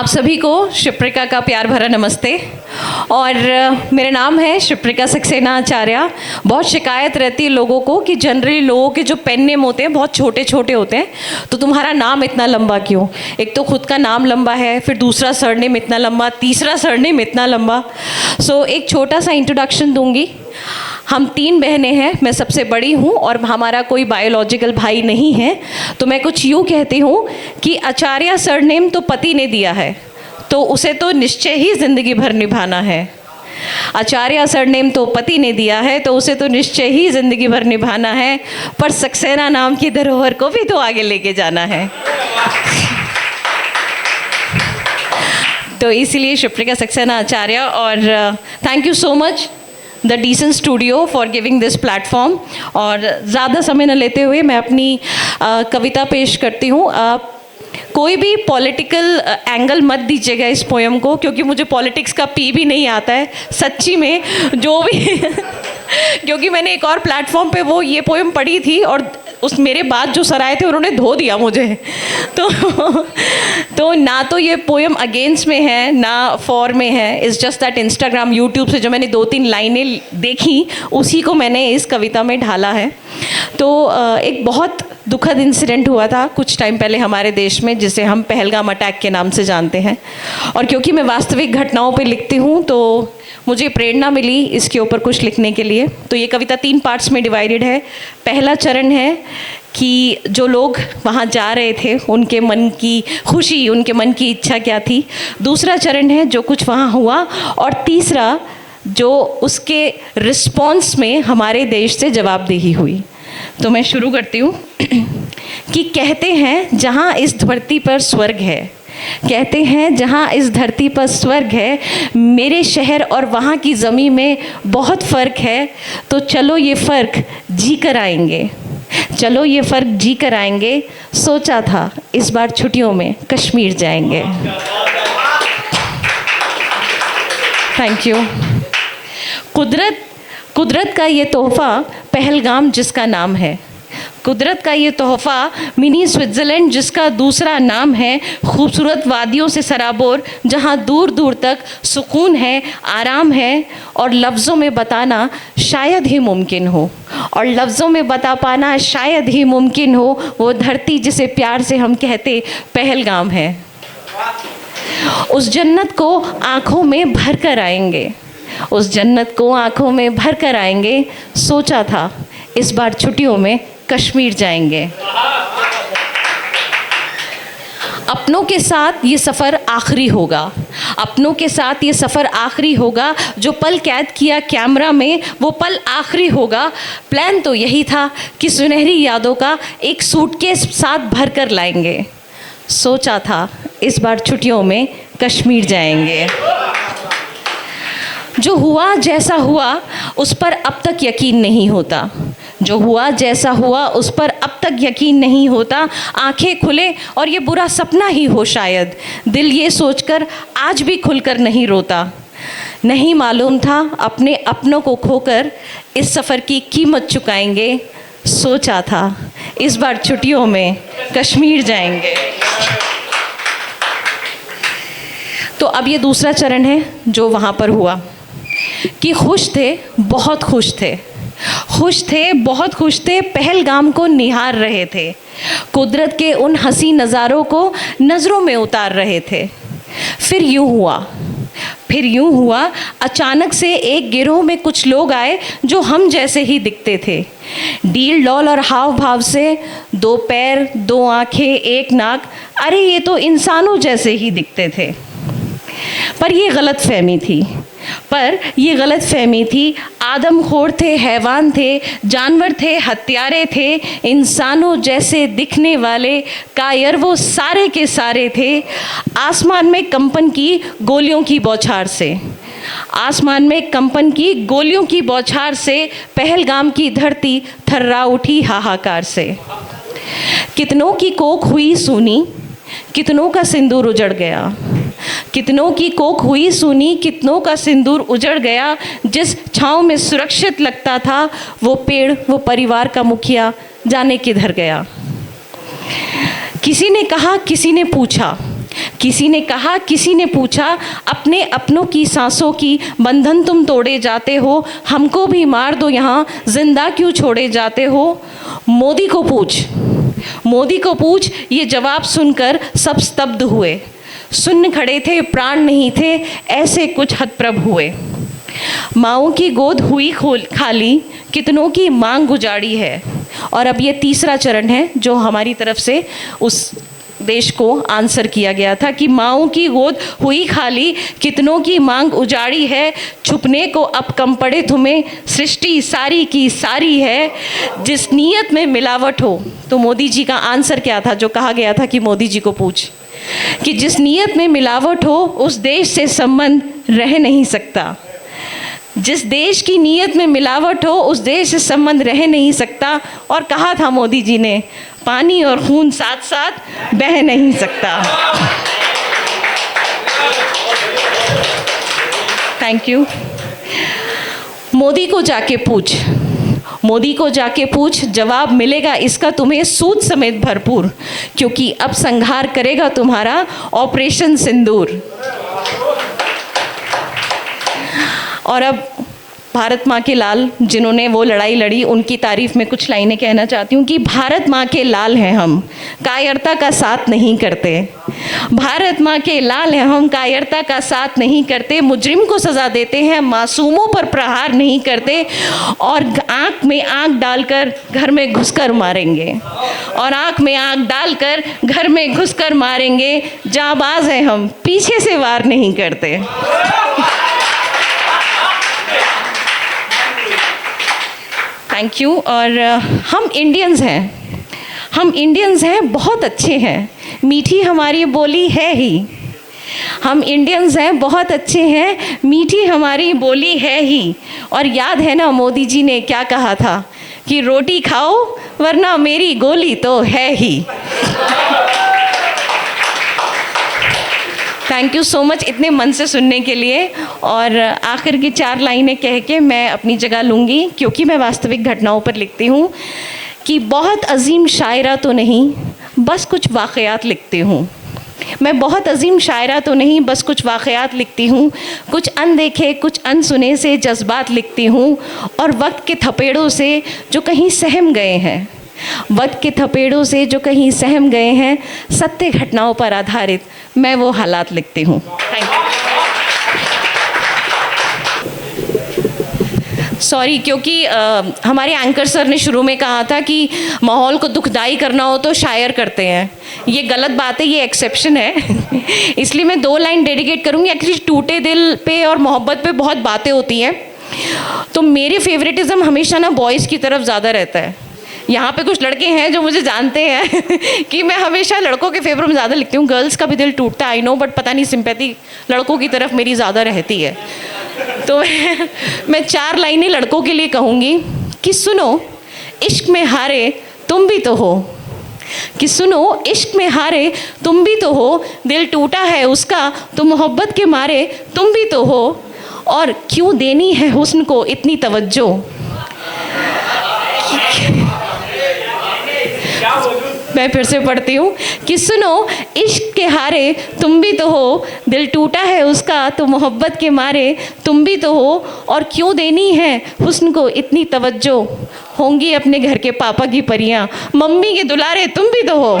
आप सभी को शिप्रिका का प्यार भरा नमस्ते। और मेरा नाम है शिप्रिका सक्सेना आचार्य। बहुत शिकायत रहती है लोगों को कि जनरली लोगों के जो पेन नेम होते हैं बहुत छोटे छोटे होते हैं, तो तुम्हारा नाम इतना लंबा क्यों? एक तो खुद का नाम लंबा है, फिर दूसरा सरनेम इतना लंबा, तीसरा सरनेम इतना लंबा। सो एक छोटा सा इंट्रोडक्शन दूंगी। हम 3 बहनें हैं, मैं सबसे बड़ी हूँ और हमारा कोई बायोलॉजिकल भाई नहीं है। तो मैं कुछ यूँ कहती हूँ कि आचार्य सरनेम तो पति ने दिया है, तो उसे तो निश्चय ही ज़िंदगी भर निभाना है। आचार्य सरनेम तो पति ने दिया है, तो उसे तो निश्चय ही ज़िंदगी भर निभाना है, पर सक्सेना नाम की धरोहर को भी तो आगे लेके जाना है। तो इसीलिए शिप्रिका सक्सेना आचार्य। और thank you so much the decent studio for giving this platform. और ज़्यादा समय न लेते हुए मैं अपनी कविता पेश करती हूँ। कोई भी पॉलिटिकल एंगल मत दीजिएगा इस पोएम को, क्योंकि मुझे पॉलिटिक्स का पी भी नहीं आता है सच्ची में, जो भी क्योंकि मैंने एक और प्लेटफॉर्म पे वो ये पोएम पढ़ी थी और उस मेरे बाद जो सर आए थे उन्होंने धो दिया मुझे। तो ना तो ये पोएम अगेंस्ट में है ना फॉर में है। It's just that Instagram YouTube से जो मैंने 2-3 लाइनें देखी उसी को मैंने इस कविता में ढाला है। तो एक बहुत दुखद इंसिडेंट हुआ था कुछ टाइम पहले हमारे देश में, जिसे हम पहलगाम अटैक के नाम से जानते हैं। और क्योंकि मैं वास्तविक घटनाओं पे लिखती हूँ तो मुझे प्रेरणा मिली इसके ऊपर कुछ लिखने के लिए। तो ये कविता 3 पार्ट्स में डिवाइडेड है। पहला चरण है कि जो लोग वहाँ जा रहे थे उनके मन की खुशी, उनके मन की इच्छा क्या थी। दूसरा चरण है जो कुछ वहाँ हुआ। और तीसरा जो उसके रिस्पॉन्स में हमारे देश से जवाबदेही हुई। तो मैं शुरू करती हूँ कि कहते हैं जहाँ इस धरती पर स्वर्ग है, कहते हैं जहाँ इस धरती पर स्वर्ग है, मेरे शहर और वहाँ की ज़मीं में बहुत फ़र्क है। तो चलो ये फ़र्क जी कर आएंगे, चलो ये फ़र्क जी कर आएंगे। सोचा था इस बार छुट्टियों में कश्मीर जाएंगे। Thank you. कुदरत का ये तोहफ़ा पहलगाम जिसका नाम है, कुदरत का ये तोहफ़ा मिनी स्विट्ज़रलैंड जिसका दूसरा नाम है। खूबसूरत वादियों से सराबोर जहाँ दूर दूर तक सुकून है, आराम है, और लफ्ज़ों में बताना शायद ही मुमकिन हो, और लफ्ज़ों में बता पाना शायद ही मुमकिन हो। वो धरती जिसे प्यार से हम कहते पहलगाम है। उस जन्नत को आँखों में भर कर आएंगे, उस जन्नत को आँखों में भर कर आएंगे। सोचा था इस बार छुट्टियों में कश्मीर जाएंगे। अपनों के साथ ये सफ़र आखिरी होगा, अपनों के साथ ये सफ़र आखिरी होगा। जो पल कैद किया कैमरा में वो पल आखिरी होगा। प्लान तो यही था कि सुनहरी यादों का एक सूटकेस साथ भर कर लाएंगे। सोचा था इस बार छुट्टियों में कश्मीर जाएंगे। जो हुआ जैसा हुआ उस पर अब तक यकीन नहीं होता, जो हुआ जैसा हुआ उस पर अब तक यकीन नहीं होता। आंखें खुले और ये बुरा सपना ही हो शायद, दिल ये सोचकर आज भी खुलकर नहीं रोता। नहीं मालूम था अपने अपनों को खोकर इस सफ़र की कीमत चुकाएंगे। सोचा था इस बार छुट्टियों में कश्मीर जाएंगे। तो अब ये दूसरा चरण है जो वहाँ पर हुआ कि खुश थे, बहुत खुश थे, खुश थे, बहुत खुश थे, पहलगाम को निहार रहे थे, कुदरत के उन हंसी नज़ारों को नज़रों में उतार रहे थे। फिर यूँ हुआ अचानक से एक गिरोह में कुछ लोग आए जो हम जैसे ही दिखते थे। डील डॉल और हाव भाव से, 2 पैर, 2 आँखें, 1 नाक, अरे ये तो इंसानों जैसे ही दिखते थे। पर ये गलत फहमी थी। आदमखोर थे, हैवान थे, जानवर थे, हत्यारे थे, इंसानों जैसे दिखने वाले कायर वो सारे के सारे थे। आसमान में कंपन की गोलियों की बौछार से, आसमान में कंपन की गोलियों की बौछार से पहलगाम की धरती थर्रा उठी हाहाकार से। कितनों की कोख हुई सूनी, कितनों का सिंदूर उजड़ गया, कितनों की कोख हुई सूनी, कितनों का सिंदूर उजड़ गया। जिस छाँव में सुरक्षित लगता था वो पेड़, वो परिवार का मुखिया जाने किधर गया। किसी ने कहा, किसी ने पूछा, किसी ने कहा, किसी ने पूछा, अपने अपनों की सांसों की बंधन तुम तोड़े जाते हो, हमको भी मार दो यहाँ, जिंदा क्यों छोड़े जाते हो। मोदी को पूछ, मोदी को पूछ, ये जवाब सुनकर सब स्तब्ध हुए। सुन्न खड़े थे, प्राण नहीं थे, ऐसे कुछ हतप्रभ हुए। माओ की गोद हुई खाली, कितनों की मांग गुजारी है। और अब ये तीसरा चरण है जो हमारी तरफ से उस देश को आंसर किया गया था कि माओ की गोद हुई खाली, कितनों की मांग उजाड़ी है, छुपने को अब कम पड़े तुम्हें, सृष्टि सारी की सारी है, जिस नीयत में मिलावट हो। तो मोदी जी का आंसर क्या था जो कहा गया था कि मोदी जी को पूछ, कि जिस नीयत में मिलावट हो उस देश से संबंध रह नहीं सकता। जिस देश की नीयत में मिलावट हो उस देश से संबंध रह नहीं सकता। और कहा था मोदी जी ने, पानी और खून साथ साथ बह नहीं सकता। Thank you. मोदी को जाके पूछ, मोदी को जाके पूछ, जवाब मिलेगा इसका तुम्हें सूद समेत भरपूर, क्योंकि अब संहार करेगा तुम्हारा ऑपरेशन सिंदूर। और अब भारत माँ के लाल जिन्होंने वो लड़ाई लड़ी, उनकी तारीफ में कुछ लाइनें कहना चाहती हूँ कि भारत माँ के लाल हैं हम, कायरता का साथ नहीं करते। भारत माँ के लाल हैं हम, कायरता का साथ नहीं करते। मुजरिम को सज़ा देते हैं, मासूमों पर प्रहार नहीं करते। और आँख में आँख डालकर घर में घुसकर मारेंगे, और आँख में आँख डालकर घर में घुसकर मारेंगे। जाबाज हैं हम, पीछे से वार नहीं करते। Thank you. और हम इंडियंस हैं, हम इंडियंस हैं, बहुत अच्छे हैं, मीठी हमारी बोली है ही। हम इंडियंस हैं, बहुत अच्छे हैं, मीठी हमारी बोली है ही। और याद है ना मोदी जी ने क्या कहा था कि रोटी खाओ वरना मेरी गोली तो है ही। थैंक यू सो मच इतने मन से सुनने के लिए। और आखिर की 4 लाइनें कह के मैं अपनी जगह लूँगी, क्योंकि मैं वास्तविक घटनाओं पर लिखती हूँ कि बहुत अजीम शायरा तो नहीं, बस कुछ वाक़यात लिखती हूँ। मैं बहुत अजीम शायरा तो नहीं, बस कुछ वाक़यात लिखती हूँ। कुछ अनदेखे कुछ अनसुने से जज्बात लिखती हूँ। और वक्त के थपेड़ों से जो कहीं सहम गए हैं, वक्त के थपेड़ों से जो कहीं सहम गए हैं, सत्य घटनाओं पर आधारित मैं वो हालात लिखती हूँ। Thank you. सॉरी, क्योंकि हमारे एंकर सर ने शुरू में कहा था कि माहौल को दुखदाई करना हो तो शायर करते हैं। ये गलत बात है, ये एक्सेप्शन है। इसलिए मैं 2 लाइन डेडिकेट करूँगी। एक्चुअली टूटे दिल पे और मोहब्बत पे बहुत बातें होती हैं, तो मेरे फेवरेटिज़म हमेशा ना बॉयज़ की तरफ ज़्यादा रहता है। यहाँ पे कुछ लड़के हैं जो मुझे जानते हैं कि मैं हमेशा लड़कों के फेवर में ज़्यादा लिखती हूँ। गर्ल्स का भी दिल टूटता है, आई नो, बट पता नहीं सिंपैथी लड़कों की तरफ मेरी ज़्यादा रहती है। तो मैं 4 लाइनें लड़कों के लिए कहूँगी कि सुनो इश्क में हारे तुम भी तो हो, कि सुनो इश्क में हारे तुम भी तो हो, दिल टूटा है उसका तो मोहब्बत के मारे तुम भी तो हो, और क्यों देनी है हुस्न को इतनी तवज्जो। मैं फिर से पढ़ती हूँ कि सुनो इश्क के हारे तुम भी तो हो, दिल टूटा है उसका तो मोहब्बत के मारे तुम भी तो हो, और क्यों देनी है हुस्न को इतनी तवज्जो, होंगी अपने घर के पापा की परियां, मम्मी के दुलारे तुम भी तो हो।